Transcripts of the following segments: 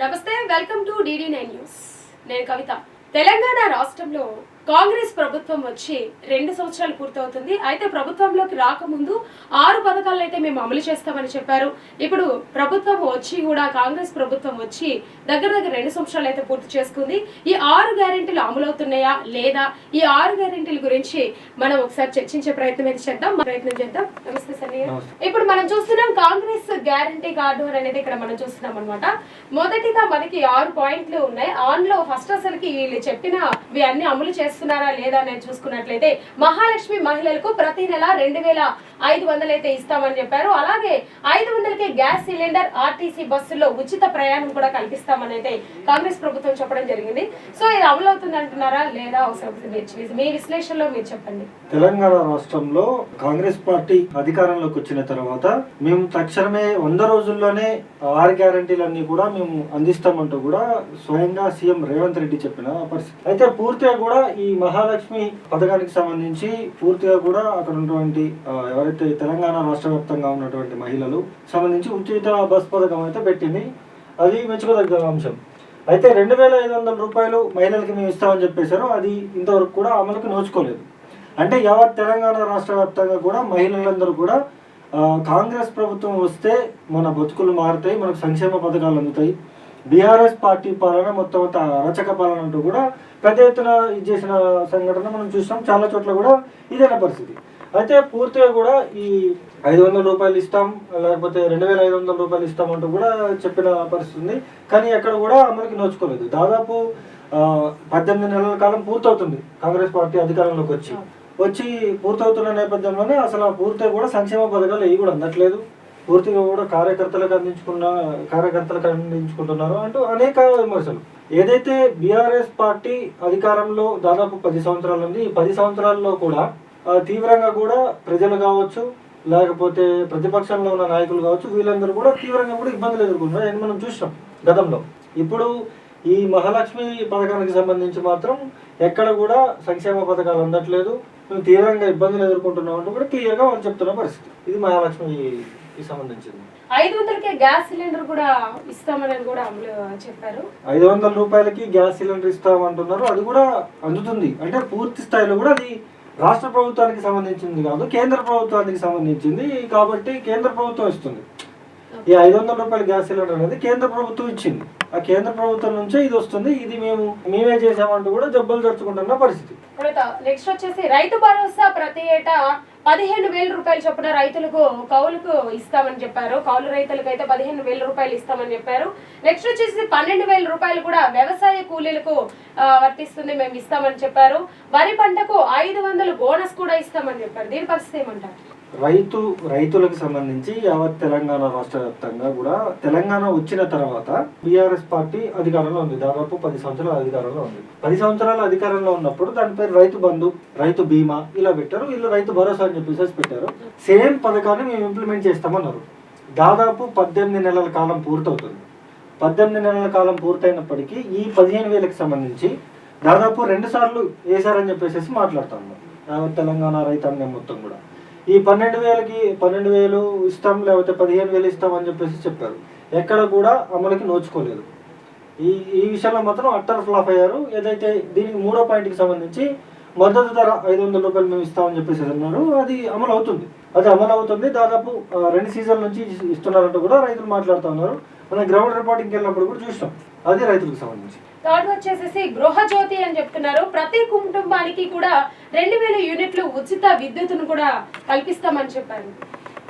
నమస్తే, welcome to DD9 news. నేను కవిత. తెలంగాణ రాష్ట్రంలో కాంగ్రెస్ ప్రభుత్వం వచ్చి 2 సంవత్సరాలు పూర్తవుతుంది. అయితే ప్రభుత్వంలోకి రాకముందు 6 పథకాలను అయితే మేము అమలు చేస్తామని చెప్పారు. ఇప్పుడు ప్రభుత్వం వచ్చి కూడా కాంగ్రెస్ ప్రభుత్వం వచ్చి దగ్గర 2 సంవత్సరాలు అయితే పూర్తి చేసుకుంది. ఈ 6 గ్యారెంటీలు అమలవుతున్నాయా లేదా, ఈ 6 గ్యారెంటీల గురించి మనం ఒకసారి చర్చించే ప్రయత్నం చేద్దాం. నమస్తే సన్నీ. ఇప్పుడు మనం చూస్తున్నాం కాంగ్రెస్ గ్యారెంటీ కార్డు అనేది ఇక్కడ మనం చూస్తున్నాం అనమాట. మొదటిగా మనకి 6 పాయింట్లు ఉన్నాయి. ఆన్లో ఫస్ట్ అసలుకి వీళ్ళు చెప్పినవి అన్ని అమలు చేస్తున్నారా లేదా అనేది చూసుకున్నట్లయితే మహాలక్ష్మి మహిళలకు ప్రతి నెల 2500 అయితే ఇస్తామని చెప్పారు. అలాగే 500కే గ్యాస్ సిలిండర్, ఆర్టీసీ బస్సుల్లో ఉచిత ప్రయాణం కూడా కల్పిస్తామని అయితే కాంగ్రెస్ ప్రభుత్వం చెప్పడం జరిగింది. సో ఇది అమలు అవుతుంది అంటున్నారా లేదా, మీ విశ్లేషణలో మీరు చెప్పండి. తెలంగాణ రాష్ట్రంలో కాంగ్రెస్ పార్టీ అధికారంలోకి వచ్చిన తర్వాత మేము తక్షణమే 100 రోజుల్లోనే 6 గ్యారంటీలన్నీ కూడా మేము అందిస్తామంటూ కూడా స్వయంగా సీఎం రేవంత్ రెడ్డి చెప్పిన పరిస్థితి. అయితే పూర్తిగా కూడా ఈ మహాలక్ష్మి పథకానికి సంబంధించి పూర్తిగా కూడా అక్కడ ఉన్నటువంటి ఎవరైతే తెలంగాణ రాష్ట్ర వ్యాప్తంగా ఉన్నటువంటి మహిళలు సంబంధించి ఉచిత బస్ పథకం అయితే పెట్టింది. అది మెచ్చుకోదగ్గ అంశం. అయితే 2500 రూపాయలు మహిళలకి మేము ఇస్తామని చెప్పేశారు. అది ఇంతవరకు కూడా అమలుకి నోచుకోలేదు. అంటే యావత్ తెలంగాణ రాష్ట్ర వ్యాప్తంగా కూడా మహిళలందరూ కూడా కాంగ్రెస్ ప్రభుత్వం వస్తే మన బతుకులు మారుతాయి, మనకు సంక్షేమ పథకాలు అందుతాయి, బీఆర్ఎస్ పార్టీ పాలన మొత్తం అరాచక పాలన అంటూ కూడా పెద్ద ఎత్తున ఇది చేసిన సంఘటన మనం చూసినాం. చాలా చోట్ల కూడా ఇదేనా పరిస్థితి. అయితే పూర్తిగా కూడా ఈ 500 రూపాయలు ఇస్తాం, లేకపోతే 2500 రూపాయలు ఇస్తామంటూ కూడా చెప్పిన పరిస్థితి ఉంది. కానీ ఎక్కడ కూడా అమలుకి నోచుకోలేదు. దాదాపు 18 నెలల కాలం పూర్తవుతుంది కాంగ్రెస్ పార్టీ అధికారంలోకి వచ్చి పూర్తవుతున్న నేపథ్యంలోనే అసలు పూర్తిగా కూడా సంక్షేమ పథకాలు ఏవి కూడా అందట్లేదు. పూర్తిగా కూడా కార్యకర్తలకు అందించుకుంటున్నారు అంటూ అనేక విమర్శలు. ఏదైతే బీఆర్ఎస్ పార్టీ అధికారంలో దాదాపు 10 సంవత్సరాలు ఉంది. ఈ 10 సంవత్సరాల్లో కూడా తీవ్రంగా కూడా ప్రజలు కావచ్చు, లేకపోతే ప్రతిపక్షంలో ఉన్న నాయకులు కావచ్చు, వీళ్ళందరూ కూడా తీవ్రంగా కూడా ఇబ్బందులు ఎదుర్కొన్నారు మనం చూసినాం గతంలో. ఇప్పుడు ఈ మహాలక్ష్మి పథకానికి సంబంధించి మాత్రం ఎక్కడ కూడా సంక్షేమ పథకాలు అందట్లేదు, మేము తీవ్రంగా ఇబ్బందులు ఎదుర్కొంటున్నాం అంటూ కూడా క్లియర్గా వాళ్ళు చెప్తున్న పరిస్థితి. ఇది మహాలక్ష్మికి సంబంధించింది. 500కే గ్యాస్ సిలిండర్ కూడా ఇస్తామని కూడా చెప్పారు. 500 రూపాయలకి గ్యాస్ సిలిండర్ ఇస్తామంటున్నారు. అది కూడా అందుతుంది. అంటే పూర్తి స్థాయిలో కూడా అది రాష్ట్ర ప్రభుత్వానికి సంబంధించింది కాదు, కేంద్ర ప్రభుత్వానికి సంబంధించింది కాబట్టి కేంద్ర ప్రభుత్వం ఇస్తుంది. ఈ 500 రూపాయల గ్యాస్ సిలిండర్ అనేది కేంద్ర ప్రభుత్వం ఇచ్చింది. ఆ కేంద్ర ప్రభుత్వం నుంచే ఇది వస్తుంది. ఇది మేమే చేసామంటూ కూడా జబ్బలు జరుచుకుంటున్న పరిస్థితి. నెక్స్ట్ వచ్చేసి రైతు భరోసా ప్రతి ఏటా 15,000 రూపాయలు చొప్పున రైతులకు కౌలుకు ఇస్తామని చెప్పారు. కౌలు రైతులకు అయితే 15,000 రూపాయలు ఇస్తామని చెప్పారు. నెక్స్ట్ వచ్చేసి 12,000 రూపాయలు కూడా వ్యవసాయ కూలీలకు వర్తిస్తుంది, మేము ఇస్తామని చెప్పారు. వరి పంటకు 500 బోనస్ కూడా ఇస్తామని చెప్పారు. దీని పరిస్థితి ఏమంటారు? రైతులకు సంబంధించి యావత్ తెలంగాణ రాష్ట్ర వ్యాప్తంగా కూడా తెలంగాణ వచ్చిన తర్వాత బీఆర్ఎస్ పార్టీ అధికారంలో ఉంది. దాదాపు 10 సంవత్సరాల అధికారంలో ఉంది. 10 సంవత్సరాల అధికారంలో ఉన్నప్పుడు దాని పేరు రైతు బంధు, రైతు బీమా ఇలా పెట్టారు. వీళ్ళు రైతు భరోసా అని చెప్పేసి పెట్టారు. సేమ్ పథకాన్ని మేము ఇంప్లిమెంట్ చేస్తామన్నారు. దాదాపు 18 నెలల కాలం పూర్తవుతుంది. 18 నెలల కాలం పూర్తయినప్పటికీ ఈ 15,000కి సంబంధించి దాదాపు 2 సార్లు వేశారని చెప్పేసి మాట్లాడుతున్నాం తెలంగాణ రైతాంగం మొత్తం కూడా. ఈ 12,000కి 12,000 ఇస్తాం, లేకపోతే 15,000 ఇస్తాం అని చెప్పేసి చెప్పారు. ఎక్కడ కూడా అమలుకి నోచుకోలేదు. ఈ విషయంలో మాత్రం అట్టర్ ఫ్లాప్ అయ్యారు. ఏదైతే దీనికి 3వ పాయింట్కి సంబంధించి మద్దతు ధర 500 రూపాయలు మేము ఇస్తామని చెప్పేసి అన్నారు. అది అమలు అవుతుంది. దాదాపు 2 సీజన్ల నుంచి ఇస్తున్నారంటూ కూడా రైతులు మాట్లాడుతూ ఉన్నారు. మనం గ్రౌండ్ రిపోర్టింగ్కి వెళ్ళినప్పుడు కూడా చూసినాం. అది రైతులకు సంబంధించి. థర్డ్ వచ్చేసి గృహజ్యోతి అని చెప్తున్నారు. ప్రతి కుటుంబానికి కూడా 2,000 యూనిట్లు ఉచిత విద్యుత్తును కూడా కల్పిస్తామని చెప్పారు.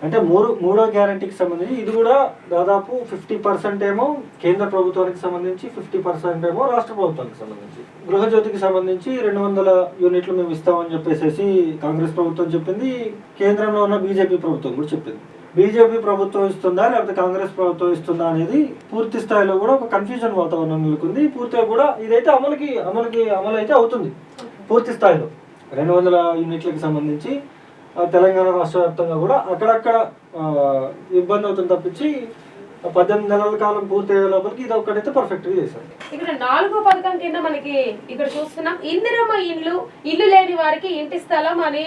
అంటే మూడో గ్యారంటీకి సంబంధించి ఇది కూడా దాదాపు 50% ఏమో కేంద్ర ప్రభుత్వానికి సంబంధించి, 50% ఏమో రాష్ట్ర ప్రభుత్వానికి సంబంధించి. గృహజ్యోతికి సంబంధించి 200 యూనిట్లు మేము ఇస్తామని చెప్పేసి కాంగ్రెస్ ప్రభుత్వం చెప్పింది. కేంద్రంలో ఉన్న బీజేపీ ప్రభుత్వం కూడా చెప్పింది. బీజేపీ ప్రభుత్వం ఇస్తుందా లేకపోతే కాంగ్రెస్ ప్రభుత్వం ఇస్తుందా అనేది పూర్తి స్థాయిలో కూడా ఒక కన్ఫ్యూజన్ వాతావరణం నెలకొంది. పూర్తిగా కూడా ఇదైతే అమలు అయితే అవుతుంది పూర్తి స్థాయిలో. 200 యూనిట్లకి సంబంధించి తెలంగాణ రాష్ట్ర వ్యాప్తంగా కూడా అక్కడక్కడ ఇబ్బంది అవుతుంది తప్పించి 18 నెలల కాలం పూర్తి అయ్యే లోపలికి ఇది ఒక్కడైతే పర్ఫెక్ట్ గా చేశారు. ఇక్కడ 4వ పథకం కింద మనకి ఇక్కడ చూస్తున్నాం ఇందిరమ్మ ఇల్లు లేని వారికి ఇంటి స్థలం అని,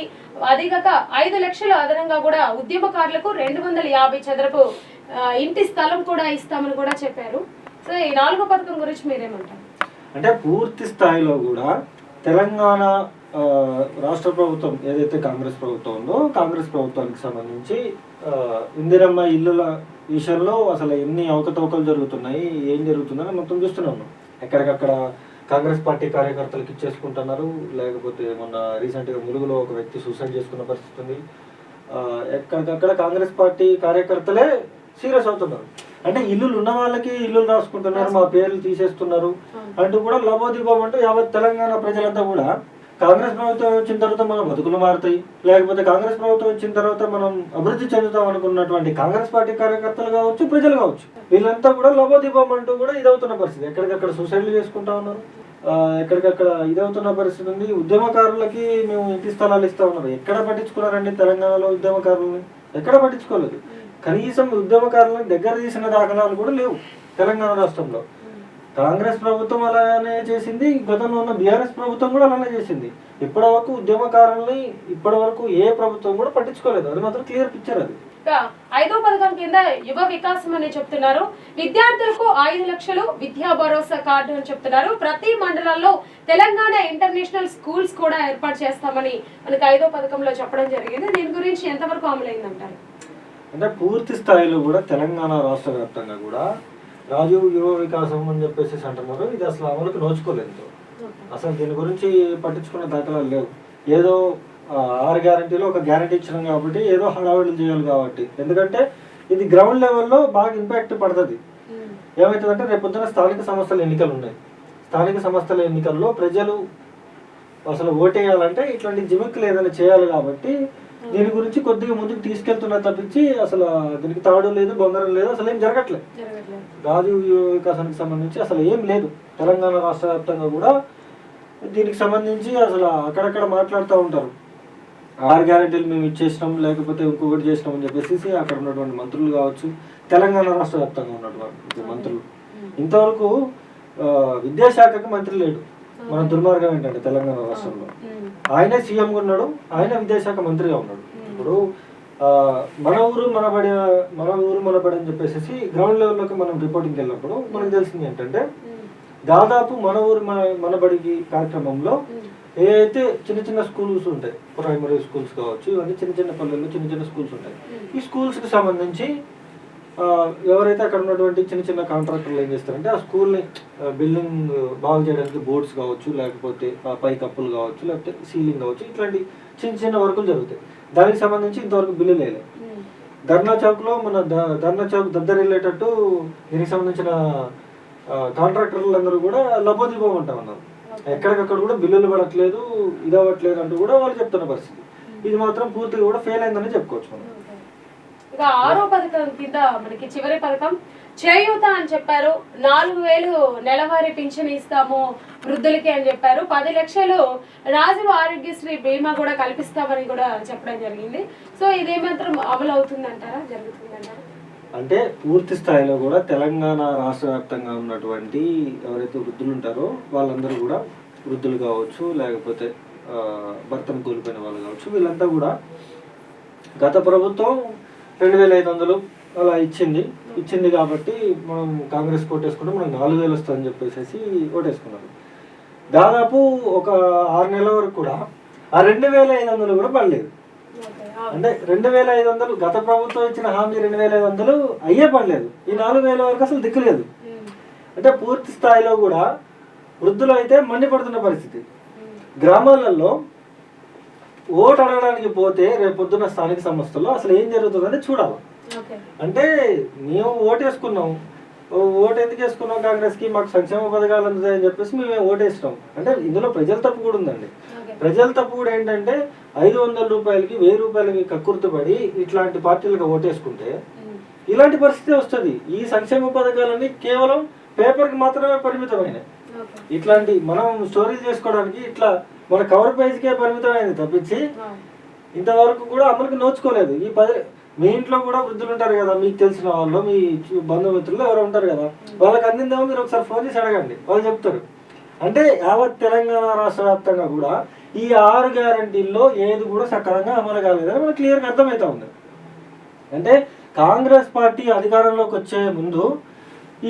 అదిగాక 5 లక్షలు అదనంగా కూడా ఉద్యమకారులకు 250 చదరపు ఇంటి స్థలం కూడా ఇస్తామని కూడా చెప్పారు. సో ఈ 4వ పథకం గురించి మీరేమంటారు? అంటే పూర్తి స్థాయిలో కూడా తెలంగాణ రాష్ట్ర ప్రభుత్వం ఏదైతే కాంగ్రెస్ ప్రభుత్వం ఉందో కాంగ్రెస్ ప్రభుత్వానికి సంబంధించి ఇందిరమ్మ ఇల్లుల విషయంలో అసలు ఎన్ని అవకతవకలు జరుగుతున్నాయి, ఏం జరుగుతుందని మొత్తం చూస్తున్నాము. ఎక్కడికక్కడ కాంగ్రెస్ పార్టీ కార్యకర్తలకు ఇచ్చేసుకుంటున్నారు, లేకపోతే మొన్న రీసెంట్గా ములుగులో ఒక వ్యక్తి సూసైడ్ చేసుకున్న పరిస్థితి ఉంది. ఎక్కడికక్కడ కాంగ్రెస్ పార్టీ కార్యకర్తలే సీరియస్ అవుతున్నారు. అంటే ఇల్లులు ఉన్న వాళ్ళకి ఇల్లులు రాసుకుంటున్నారు, మా పేర్లు తీసేస్తున్నారు అంటూ కూడా లబోదీపం అంటూ యావత్ తెలంగాణ ప్రజలంతా కూడా కాంగ్రెస్ ప్రభుత్వం వచ్చిన తర్వాత మన బతుకులు మారుతాయి, లేకపోతే కాంగ్రెస్ ప్రభుత్వం వచ్చిన తర్వాత మనం అభివృద్ధి చెందుతాం అనుకున్నటువంటి కాంగ్రెస్ పార్టీ కార్యకర్తలు కావచ్చు, ప్రజలు కావచ్చు, వీళ్ళంతా కూడా లబోదీపం అంటూ కూడా ఇదవుతున్న పరిస్థితి. ఎక్కడికక్కడ సూసైడ్లు చేసుకుంటా ఉన్నారు, ఎక్కడికక్కడ ఇదవుతున్న పరిస్థితి ఉంది. ఉద్యమకారులకి మేము ఇంటి స్థలాలు ఇస్తా ఉన్నారు. ఎక్కడ పట్టించుకున్నారండి తెలంగాణలో ఉద్యమకారులని? ఎక్కడ పట్టించుకోలేదు. కనీసం ఉద్యమకారులను దగ్గర తీసిన దాఖలాలు కూడా లేవు తెలంగాణ రాష్ట్రంలో. కాంగ్రెస్ ప్రభుత్వం అలానే చేసింది, గతంలో ఉన్న బీఆర్ఎస్ ప్రభుత్వం కూడా అలానే చేసింది. ఇప్పటి వరకు ఉద్యమకారుల్ని ఇప్పటి వరకు ఏ ప్రభుత్వం కూడా పట్టించుకోలేదు. అది మాత్రం క్లియర్ పిక్చర్. అది 5వ పథకం కింద యువ వికాసం అని చెప్తున్నారు. విద్యార్థులకు 5 లక్షలు విద్యా భరోసా కార్డు అని చెప్తున్నారు. ప్రతి మండలాల్లో తెలంగాణ ఇంటర్నేషనల్ స్కూల్స్ కూడా ఏర్పాటు చేస్తామని మనకి 5వ పథకంలో చెప్పడం జరిగింది. దీని గురించి ఎంతవరకు అమలైందంటారు? అంటే పూర్తి స్థాయిలో కూడా తెలంగాణ రాష్ట్ర వ్యాప్తంగా కూడా రాజీవ్ యువ వికాసం అని చెప్పేసి అంటున్నారు. ఇది అసలు అమలుకు నోచుకోలేదు. అసలు దీని గురించి పట్టించుకున్న దాఖలాలు లేవు. ఏదో 6 గ్యారంటీలో ఒక గ్యారంటీ ఇచ్చినాం కాబట్టి ఏదో హడావిడులు చేయాలి కాబట్టి. ఎందుకంటే ఇది గ్రౌండ్ లెవెల్లో బాగా ఇంపాక్ట్ పడుతుంది. ఏమవుతుందంటే రేపు పొద్దున స్థానిక సంస్థల ఎన్నికలు ఉన్నాయి. స్థానిక సంస్థల ఎన్నికల్లో ప్రజలు అసలు ఓటేయాలంటే ఇట్లాంటి జిమిక్కులు ఏదైనా చేయాలి కాబట్టి దీని గురించి కొద్దిగా ముందుకు తీసుకెళ్తున్నా తప్పించి అసలు దీనికి తాడు లేదు, బొంగరం లేదు, అసలు ఏం జరగట్లేదు. రాజీవ్ యువ వికాసానికి సంబంధించి అసలు ఏం లేదు. తెలంగాణ రాష్ట్ర వ్యాప్తంగా కూడా దీనికి సంబంధించి అసలు అక్కడక్కడ మాట్లాడుతూ ఉంటారు. 6 గ్యారెంటీలు మేము ఇచ్చేసినాం, లేకపోతే ఇంకొకటి చేసినాం అని చెప్పేసి అక్కడ ఉన్నటువంటి మంత్రులు కావచ్చు, తెలంగాణ రాష్ట్ర వ్యాప్తంగా ఉన్నటువంటి మంత్రులు. ఇంతవరకు విద్యాశాఖకు మంత్రి లేడు. మన దుర్మార్గం ఏంటంటే తెలంగాణ రాష్ట్రంలో ఆయనే సీఎంగా ఉన్నాడు, ఆయన విద్యాశాఖ మంత్రిగా ఉన్నాడు. ఇప్పుడు మన ఊరు మనబడి అని చెప్పేసి గ్రౌండ్ లెవెల్లోకి మనం రిపోర్టింగ్కి వెళ్ళినప్పుడు మనకు తెలిసింది ఏంటంటే దాదాపు మన ఊరు మనబడికి కార్యక్రమంలో ఏదైతే చిన్న చిన్న స్కూల్స్ ఉంటాయి, ప్రైమరీ స్కూల్స్ కావచ్చు, ఇవన్నీ చిన్న చిన్న పల్లెల్లో చిన్న చిన్న స్కూల్స్ ఉంటాయి. ఈ స్కూల్స్కి సంబంధించి ఎవరైతే అక్కడ ఉన్నటువంటి చిన్న చిన్న కాంట్రాక్టర్లు ఏం చేస్తారంటే ఆ స్కూల్ని బిల్డింగ్ బాగు చేయడానికి బోర్డ్స్ కావచ్చు, లేకపోతే పై కప్పులు కావచ్చు, లేకపోతే సీలింగ్ కావచ్చు, ఇట్లాంటి చిన్న చిన్న వర్కులు జరుగుతాయి. దానికి సంబంధించి ఇంతవరకు బిల్లు లేదు. ధర్నా చౌక్లో మన ధర్నా చౌక్ దద్దరిల్లేటట్టు దీనికి సంబంధించిన కాంట్రాక్టర్లందరూ కూడా లబోదీపం అంటా ఉన్నారు. ఎక్కడికక్కడ కూడా బిల్లులు పడట్లేదు, ఇది అవ్వట్లేదు అంటూ కూడా వాళ్ళు చెప్తున్న పరిస్థితి. ఇది మాత్రం పూర్తిగా కూడా ఫెయిల్ అయిందని చెప్పుకోవచ్చు మనం. ఇక 6వ పథకం కింద మనకి చివరి పథకం చేయూత అని చెప్పారు. 4,000 నెలవారీ పింఛన్ ఇస్తాము వృద్ధులకి అని చెప్పారు. 10 లక్షలు రాజీవ్ ఆరోగ్యశ్రీ బీమా కూడా కల్పిస్తామని కూడా చెప్పడం జరిగింది. సో ఇదే మాత్రం అమలు అవుతుందంటారా, జరుగుతుందంటారా? అంటే పూర్తి స్థాయిలో కూడా తెలంగాణ రాష్ట్ర వ్యాప్తంగా ఉన్నటువంటి ఎవరైతే వృద్ధులు ఉంటారో వాళ్ళందరూ కూడా, వృద్ధులు కావచ్చు, లేకపోతే భర్తను కోల్పోయిన వాళ్ళు కావచ్చు, వీళ్ళంతా కూడా గత ప్రభుత్వం 2,500 అలా ఇచ్చింది కాబట్టి మనం కాంగ్రెస్ ఓటేసుకుంటే మనకు 4,000 వస్తుందని చెప్పేసి ఓటేసుకున్నారు. దాదాపు ఒక 6 నెలల వరకు కూడా ఆ 2,500 కూడా పడలేదు. అంటే 2,500 గత ప్రభుత్వం ఇచ్చిన హామీ 2,500 అయ్యే పడలేదు. ఈ 4,000 వరకు అసలు దిక్కులేదు. అంటే పూర్తి స్థాయిలో కూడా వృద్ధులు అయితే మండిపడుతున్న పరిస్థితి. గ్రామాలలో ఓటు అడగడానికి పోతే రేపు పొద్దున్న స్థానిక సంస్థల్లో అసలు ఏం జరుగుతుందని చూడాలి. అంటే మేము ఓటేసుకున్నాం, ఓటు ఎందుకు వేసుకున్నాం కాంగ్రెస్కి, మాకు సంక్షేమ పథకాలు అందుతాయని చెప్పేసి మేము ఓటేసినాం. అంటే ఇందులో ప్రజల తప్పు కూడా ఉందండి. ప్రజల తప్పు కూడా ఏంటంటే 500 రూపాయలకి 1000 రూపాయలకి కక్కుర్తుపడి ఇట్లాంటి పార్టీలకు ఓటేసుకుంటే ఇలాంటి పరిస్థితి వస్తుంది. ఈ సంక్షేమ పథకాలన్నీ కేవలం పేపర్కి మాత్రమే పరిమితమైనవి. ఇట్లాంటి మనం స్టోరీలు చేసుకోవడానికి ఇట్లా మన కవర్ పేజ్కే పరిమితమైంది తప్పించి ఇంతవరకు కూడా అమలుకి నోచుకోలేదు. మీ ఇంట్లో కూడా వృద్ధులు ఉంటారు కదా, మీకు తెలిసిన వాళ్ళు, మీ బంధుమిత్రులు ఎవరు ఉంటారు కదా, వాళ్ళకి అందిందేమో మీరు ఒకసారి ఫోన్ చేసి అడగండి, వాళ్ళు చెప్తారు. అంటే యావత్ తెలంగాణ రాష్ట్ర వ్యాప్తంగా కూడా ఈ 6 గ్యారంటీల్లో ఏది కూడా సక్రమంగా అమలు కాలేదని మనకు క్లియర్గా అర్థమవుతా ఉంది. అంటే కాంగ్రెస్ పార్టీ అధికారంలోకి వచ్చే ముందు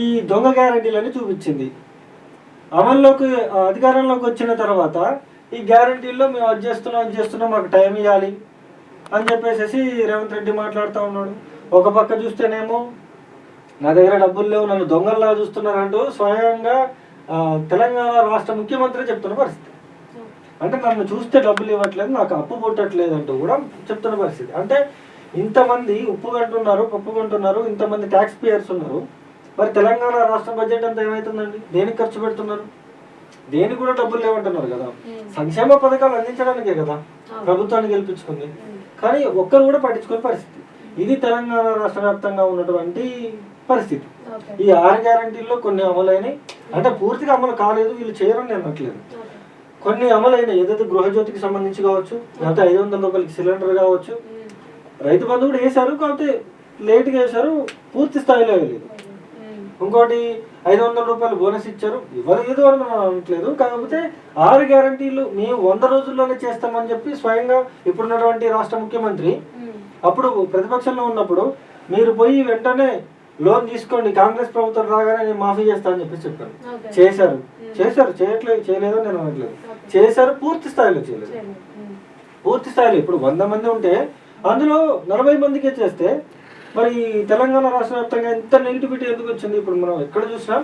ఈ దొంగ గ్యారంటీలని చూపించింది. అధికారంలోకి వచ్చిన తర్వాత ఈ గ్యారంటీల్లో మేము అది చేస్తున్నాం మాకు టైం ఇవ్వాలి అని చెప్పేసి రేవంత్ రెడ్డి మాట్లాడుతూ ఉన్నాడు. ఒక పక్క చూస్తేనేమో నా దగ్గర డబ్బులు లేవు, నన్ను దొంగల్లా చూస్తున్నారంటూ స్వయంగా తెలంగాణ రాష్ట్ర ముఖ్యమంత్రి చెప్తున్న పరిస్థితి. అంటే నన్ను చూస్తే డబ్బులు ఇవ్వట్లేదు, నాకు అప్పు పుట్టట్లేదు అంటూ కూడా చెప్తున్న పరిస్థితి. అంటే ఇంతమంది ఉప్పు కొంటున్నారు, పప్పు కొంటున్నారు, ఇంతమంది ట్యాక్స్ పేయర్స్ ఉన్నారు. మరి తెలంగాణ రాష్ట్ర బడ్జెట్ అంతా ఏమవుతుందండి? దేనికి ఖర్చు పెడుతున్నారు? దేనికి కూడా డబ్బులు లేవంటున్నారు కదా. సంక్షేమ పథకాలు అందించడానికే కదా ప్రభుత్వాన్ని గెలిపించుకుంది. కానీ ఒక్కరు కూడా పట్టించుకునే పరిస్థితి. ఇది తెలంగాణ రాష్ట్ర వ్యాప్తంగా ఉన్నటువంటి పరిస్థితి. ఈ 6 గ్యారంటీల్లో కొన్ని అమలైనవి, అంటే పూర్తిగా అమలు కాలేదు, వీళ్ళు చేయరని నేను అనట్లేదు. కొన్ని అమలైనవి, ఏదైతే గృహజ్యోతికి సంబంధించి కావచ్చు, లేకపోతే 500 రూపాయలకి సిలిండర్ కావచ్చు, రైతు బంధు కూడా వేశారు, కాకపోతే లేట్గా వేశారు, పూర్తి స్థాయిలో వేయలేదు. ఇంకోటి 500 రూపాయలు బోనస్ ఇచ్చారు, ఇవ్వలేదు అని మనం అనట్లేదు. కాకపోతే 6 గ్యారంటీలు మేము 100 రోజుల్లోనే చేస్తామని చెప్పి స్వయంగా ఇప్పుడున్నటువంటి రాష్ట్ర ముఖ్యమంత్రి అప్పుడు ప్రతిపక్షంలో ఉన్నప్పుడు మీరు పోయి వెంటనే లోన్ తీసుకోండి, కాంగ్రెస్ ప్రభుత్వం రాగానే నేను మాఫీ చేస్తానని చెప్పి చెప్పారు. చేశారు చేయలేదు నేను అనట్లేదు, చేశారు, పూర్తి స్థాయిలో చేయలేదు. పూర్తి స్థాయిలో ఇప్పుడు 100 మంది ఉంటే అందులో 40 మందికే చేస్తే మరి తెలంగాణ రాష్ట్ర వ్యాప్తంగా ఎంత నెగిటివిటీ ఎందుకు వచ్చింది? ఇప్పుడు మనం ఎక్కడ చూసినా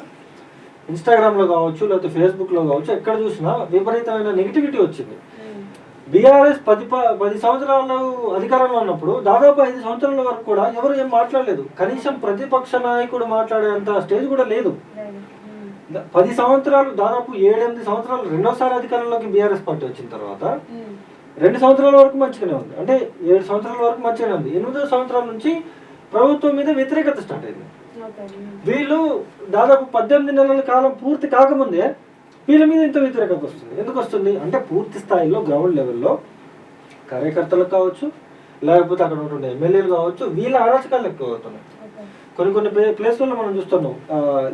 ఇన్స్టాగ్రామ్లో కావచ్చు, లేకపోతే ఫేస్బుక్లో కావచ్చు, ఎక్కడ చూసినా విపరీతమైన నెగిటివిటీ వచ్చింది. బీఆర్ఎస్ 10 సంవత్సరాలు అధికారంలో ఉన్నప్పుడు దాదాపు 5 సంవత్సరాల వరకు కూడా ఎవరు ఏం మాట్లాడలేదు. కనీసం ప్రతిపక్ష నాయకుడు మాట్లాడేంత స్టేజ్ కూడా లేదు. 10 సంవత్సరాలు, దాదాపు 7-8 సంవత్సరాలు, రెండోసారి అధికారంలోకి బీఆర్ఎస్ పార్టీ వచ్చిన తర్వాత 2 సంవత్సరాల వరకు మంచిగానే ఉంది. అంటే 7 సంవత్సరాల వరకు మంచిగానే ఉంది. 8వ సంవత్సరాల నుంచి ప్రభుత్వం మీద వ్యతిరేకత స్టార్ట్ అయింది. వీళ్ళు దాదాపు 18 నెలల కాలం పూర్తి కాకముందే వీళ్ళ మీద ఇంత వ్యతిరేకత వస్తుంది. ఎందుకు వస్తుంది అంటే పూర్తి స్థాయిలో గ్రౌండ్ లెవెల్లో కార్యకర్తలకు కావచ్చు, లేకపోతే అక్కడ ఉంటుండే ఎమ్మెల్యేలు కావచ్చు, వీళ్ళ అరాచకాలు ఎక్కువ అవుతున్నాయి. కొన్ని ప్లేస్లలో మనం చూస్తున్నాం,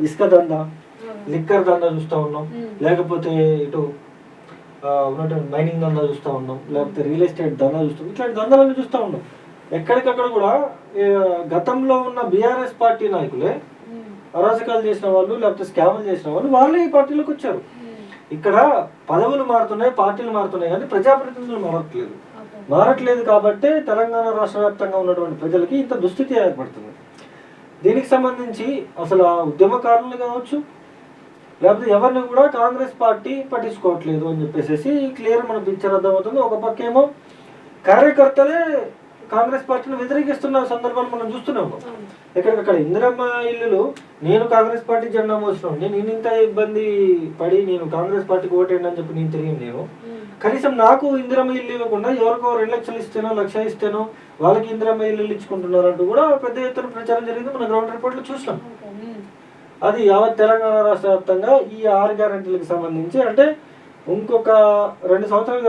ఇసుక దందా, లిక్కర్ దందా చూస్తూ ఉన్నాం, లేకపోతే ఇటు ఉన్నటువంటి మైనింగ్ దందా చూస్తూ ఉన్నాం, లేకపోతే రియల్ ఎస్టేట్ దందా చూస్తాం. ఇట్లాంటి దందాలను చూస్తూ ఉన్నాం. ఎక్కడికక్కడ కూడా గతంలో ఉన్న బీఆర్ఎస్ పార్టీ నాయకులే అరాచకాలు చేసిన వాళ్ళు, లేకపోతే స్కాములు చేసిన వాళ్ళు వాళ్ళే ఈ పార్టీలోకి వచ్చారు. ఇక్కడ పదవులు మారుతున్నాయి, పార్టీలు మారుతున్నాయి, కానీ ప్రజాప్రతినిధులు మారట్లేదు. కాబట్టి తెలంగాణ రాష్ట్ర వ్యాప్తంగా ఉన్నటువంటి ప్రజలకి ఇంత దుస్థితి ఏర్పడుతుంది. దీనికి సంబంధించి అసలు ఆ ఉద్యమకారులు కావచ్చు, లేకపోతే ఎవరిని కూడా కాంగ్రెస్ పార్టీ పట్టించుకోవట్లేదు అని చెప్పేసి క్లియర్ మన పిక్చర్ అర్థమవుతుంది. ఒక పక్క ఏమో కార్యకర్తలే కాంగ్రెస్ పార్టీని వ్యతిరేకిస్తున్న సందర్భాలు మనం చూస్తున్నాము. ఎక్కడికక్కడ ఇందిరమ్మ ఇల్లులు, నేను కాంగ్రెస్ పార్టీ జెండా మోస్తున్నాను, నేను ఇంత ఇబ్బంది పడి నేను కాంగ్రెస్ పార్టీకి ఓటేయండి అని చెప్పి నేను తిరిగి, నేను కనీసం నాకు ఇందిరమ్మ ఇల్లు ఇవ్వకుండా ఎవరికో 2 లక్షలు ఇస్తేనో 1 లక్ష ఇస్తేనో వాళ్ళకి ఇందిరమ్మ ఇల్లు ఇచ్చుకుంటున్నారంటూ కూడా పెద్ద ఎత్తున ప్రచారం జరిగింది. మన గ్రౌండ్ రిపోర్ట్లో చూసినాం. అది యావత్ తెలంగాణ రాష్ట్ర వ్యాప్తంగా ఈ 6 గ్యారంటీలకు సంబంధించి. అంటే ఇంకొక 2 సంవత్సరాలు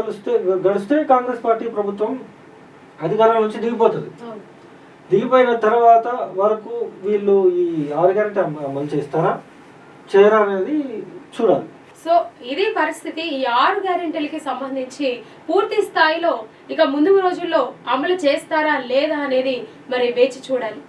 గడిస్తే కాంగ్రెస్ పార్టీ ప్రభుత్వం అధికారం నుంచి దిగిపోతుంది. దిగిపోయిన తర్వాత వరకు వీళ్ళు ఈ 6 గ్యారంటీ అమలు చేస్తారా చేయరా అనేది చూడాలి. సో ఇది పరిస్థితి. ఈ 6 గ్యారెంటీలకి సంబంధించి పూర్తి స్థాయిలో ఇక ముందు రోజుల్లో అమలు చేస్తారా లేదా అనేది మరి వేచి చూడాలి.